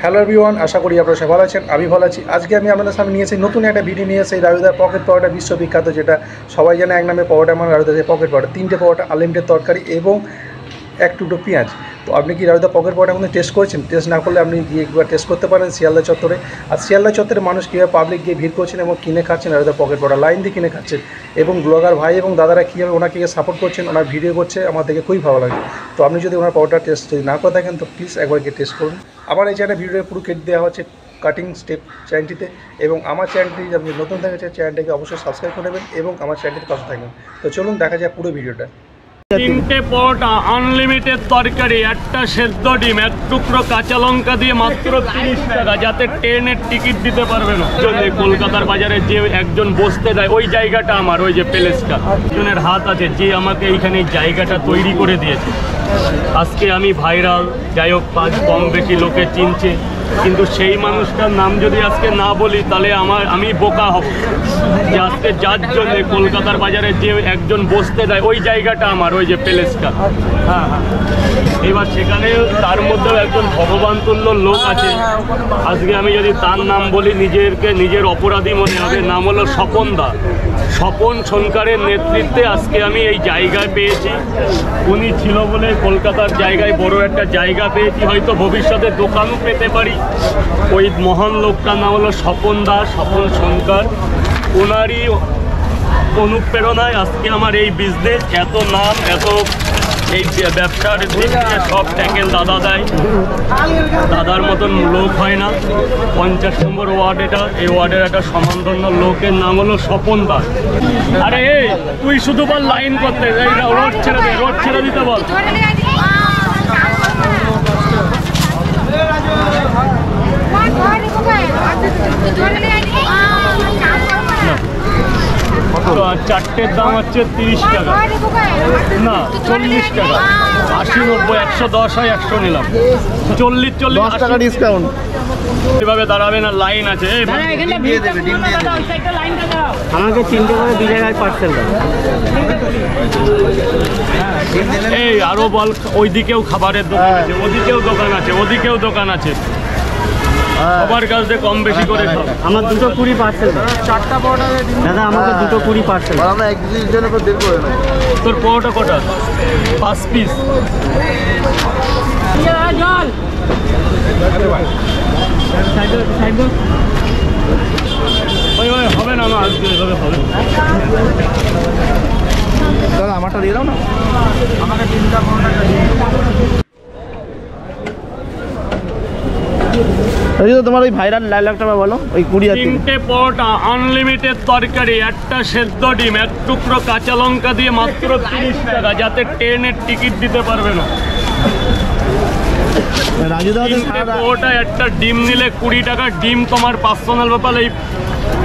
Hello everyone, আশা করি আপনারা সবাই ভালো আছেন। আমি ভালো আছি। আজকে আমি আপনাদের সামনে নিয়ে এসেছি নতুন একটা ভিডিও নিয়ে এসেছি রাজুদার পকেট পাওয়াটা বিশ্ববিখ্যাত, যেটা সবাই জানে এক নামে পাওয়াটা আমার রাজুদার পকেট পাওয়াটা। 3টে পাওয়াটা, আনলিমিটেড তরকারি এবং এক টুকরো পেঁয়াজ। তো আপনি কি রাজুদার পকেট পাওয়াটা মধ্যে টেস্ট করেছেন? টেস্ট না করলে আপনি গিয়ে একবার টেস্ট করতে পারেন শিয়ালদা চত্বরে। আর শিয়ালদা চত্বরে মানুষ কীভাবে পাবলিক গিয়ে ভিড় করছেন এবং কিনে খাচ্ছেন রাজুদার পকেট পাওয়াটা, লাইন দিয়ে কিনে খাচ্ছেন। এবং ব্লগার ভাই এবং দাদারা কীভাবে ওনাকে সাপোর্ট করছেন, ওনার ভিডিও করছে, আমার দেখে খুবই ভালো লাগে। তো আপনি যদি ওনার পাওয়াটা টেস্ট যদি না করে থাকেন তো প্লিজ একবার গিয়ে টেস্ট করুন। আমার এই চ্যানেলে ভিডিও পুরো কেটে দেওয়া হচ্ছে কাটিং স্টেপ চ্যানেলটিতে, এবং আমার চ্যানেলটি আপনি নতুন থাকছে চ্যানেলটাকে অবশ্যই সাবস্ক্রাইব করে নেবেন এবং আমার চ্যানেলটিতে পাশে থাকবেন। তো চলুন দেখা যায় পুরো ভিডিওটা। 3টে পরোটা, আনলিমিটেড তরকারি, একটা সেদ্ধ ডিম, এক টুকরো কাঁচা লঙ্কা দিয়ে মাত্র 30 টাকা, যাতে ট্রেনের টিকিট দিতে পারবে না। কলকাতার বাজারে যে একজন বসতে দেয় ওই জায়গাটা আমার, ওই যে প্যালেসটা, একজনের হাত আছে যে আমাকে এইখানে জায়গাটা তৈরি করে দিয়েছে। আজকে আমি ভাইরাল, যাই হোক 5 কম বেশি লোকে চিনছে, কিন্তু সেই মানুষটার নাম যদি আজকে না বলি তাহলে আমি বোকা হব। যে আজকে যার জন্য কলকাতার বাজারে যে একজন বসতে দেয় ওই জায়গাটা আমার, ওই যে প্যালেসটা, হ্যাঁ। এবার সেখানে তার মধ্যেও একজন ভগবান তুল্য লোক আছে। আজকে আমি যদি তার নাম বলি নিজের অপরাধী মনে হবে। নাম হলো স্বপন দা। স্বপন সরকারের নেতৃত্বে আজকে আমি এই জায়গায় পেয়েছি। উনি ছিল বলে কলকাতার জায়গায় বড় একটা জায়গা পেয়েছি, হয়তো ভবিষ্যতে দোকানও পেতে পারি। ওই মহান লোকটার নাম হলো স্বপন দা, স্বপন সরকার। ওনারই অনুপ্রেরণায় আজকে আমার এই বিজনেস, এত নাম, এত এই ব্যবসার দিক থেকে সব ট্যাকেল দাদা দেয়। দাদার মতন লোক হয় না। 50 নম্বর ওয়ার্ড এটা, এই ওয়ার্ডের একটা সমানধন্য লোকের নাম হলো স্বপন দা। আরে তুই শুধু বল লাইন করতে, রোড ছেড়ে দে, রোড ছেড়ে দিতে বল। চারটের দাম হচ্ছে 30 টাকা, না 40 টাকা, 80, 90, 110 হয়, 100 নিলাম। 40 টাকা ডিসকাউন্ট। এভাবে দাঁড়াবে না, লাইন আছে। আমাকে 3টে করে 2 জায়গায় পার্সেল দাও। এই আরো বল, ওইদিকেও খাবারের দোকান আছে, ওদিকেও দোকান আছে, ওদিকেও দোকান আছে। সবার কাছ থেকে কম বেশি করে খাও। আমার 2টো 20 পার্সেল দাও। 4টা পরোটা দাদা, আমাকে 2টো 20 পার্সেল। আমরা এক দিনের জন্য বের করে না। তোর পরোটা কটা? 5 পিস। জল ওই হবে না, আমার আজকে এভাবে হবে। দাদা আমারটা দিয়ে দাও না, আমাকে 3টা পরোটা দিয়ে। তোমার ওই ভাইরাল ডায়লগটা বলো, ওই 20 3টে পরোটা, আনলিমিটেড তরকারি, একটা সেদ্ধ ডিম, এক টুকরো কাঁচা লঙ্কা দিয়ে মাত্র 30 টাকা, যাতে ট্রেনের টিকিট দিতে পারবে না। পরোটা, একটা ডিম নিলে 20 টাকা। ডিম তোমার পার্সোনাল ব্যাপার।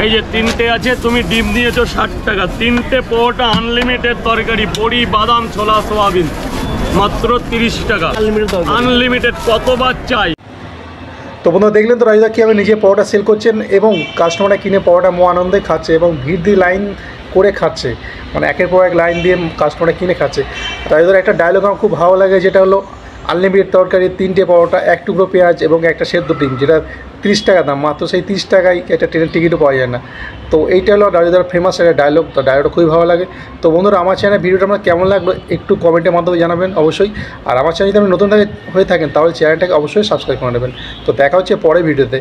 এই যে 3টে আছে, তুমি ডিম নিয়েছো 60 টাকা। 3টে পরোটা, আনলিমিটেড তরকারি, বড়ি, বাদাম, ছোলা, সোয়াবিন, মাত্র 30 টাকা, আনলিমিটেড। কতবার চাই? তো বন্ধুরা দেখলেন তো রাজুদা কীভাবে নিজে পাওয়াটা সেল করছেন এবং কাস্টমাররা কিনে পাওয়াটা আনন্দে খাচ্ছে এবং ভিড় দিয়ে লাইন করে খাচ্ছে, মানে একের পর এক লাইন দিয়ে কাস্টমাররা কিনে খাচ্ছে। রাজুদার একটা ডায়লগ আমার খুব ভালো লাগে, যেটা হলো আনলিমিটেড তরকারি, 3টে পরোটা, এক টুকরো পেঁয়াজ এবং একটা সেদ্ধ ডিম, যেটা 30 টাকা দাম। মাত্র সেই 30 টাকায় একটা ট্রেনের টিকিটও পাওয়া যায় না। তো এইটা হলো রাজুদার ফেমাস একটা ডায়লগ। তো ডায়লগটা খুবই ভালো লাগে। তো বন্ধুরা, আমার চ্যানেল ভিডিওটা আমার কেমন লাগলো একটু কমেন্টের মাধ্যমে জানাবেন অবশ্যই। আর আমার চ্যানেল যদি আপনি নতুন হয়ে থাকেন তাহলে চ্যানেলটাকে অবশ্যই সাবস্ক্রাইব করে নেবেন। তো দেখা হচ্ছে পরের ভিডিওতে।